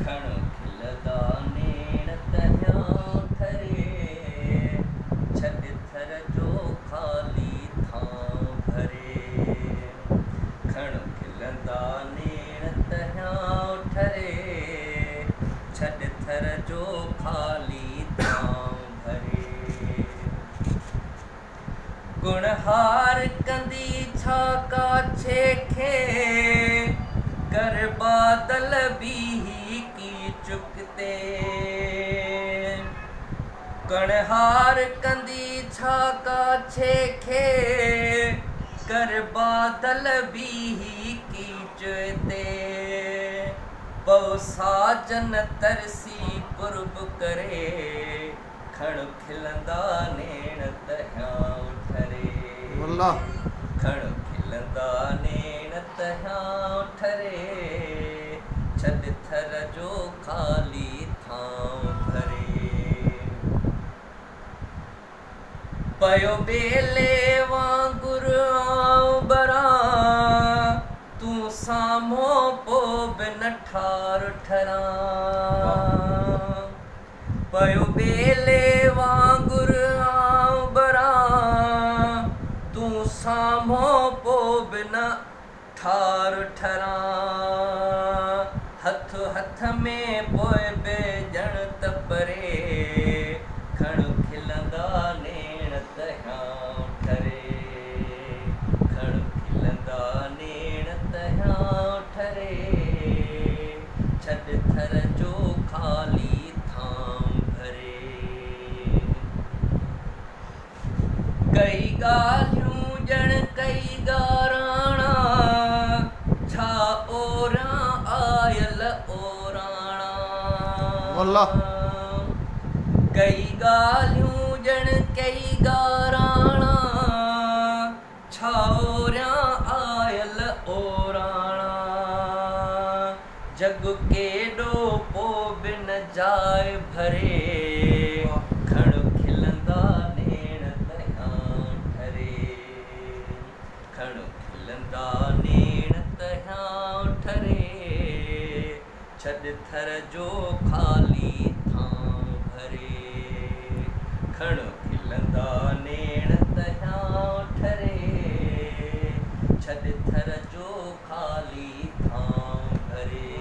खण खिलदा नेण तहियां ठरे छॾ थर जो ख़ाली थां भरे खण खिलदा नेण तहियां ठरे छॾ थर जो ख़ाली थां भरे गुणहार कंदी छा काछे खे कर बादल भी की चुकते गुणहार कंदी छा काछे खे कर बादल भी की चुकते बहु साजन तरसी कुर्ब करे खण खिलंदा नेण तहियां ठरे खण खिलंदा नेण तहियां ठरे छॾ थर जो ख़ाली थां भरे पयो बेले वांगुर आऊं बरां तूं साम्हूं पोइ बि न ठार ठरां पयो बेले वांगुर आऊं बरां तूं साम्हूं पोइ बि न ठार ठरां हथ में पोइ बि ॼण त परे खण खिलंदा नेण तहियां ठरे खण खिलंदा नेण तहियां ठरे छॾ थर जो ख़ाली थां भरे कई ॻाल्हियूं ॼण कई ॻाराणा छा ओरां आयल ओराणा कई ॻाल्हियूं ॼण कई ॻाराणा छा ओरां आयल ओराणा जग केॾो पोइ बि न जाइ भरे खण खिलंदा नेण तहियां ठरे खण खिलंदा नेण तहियां ठरे छॾ थर जो ख़ाली थां भरे खण खिलंदा नेण तहियां ठरे छॾ थर जो ख़ाली थां भरे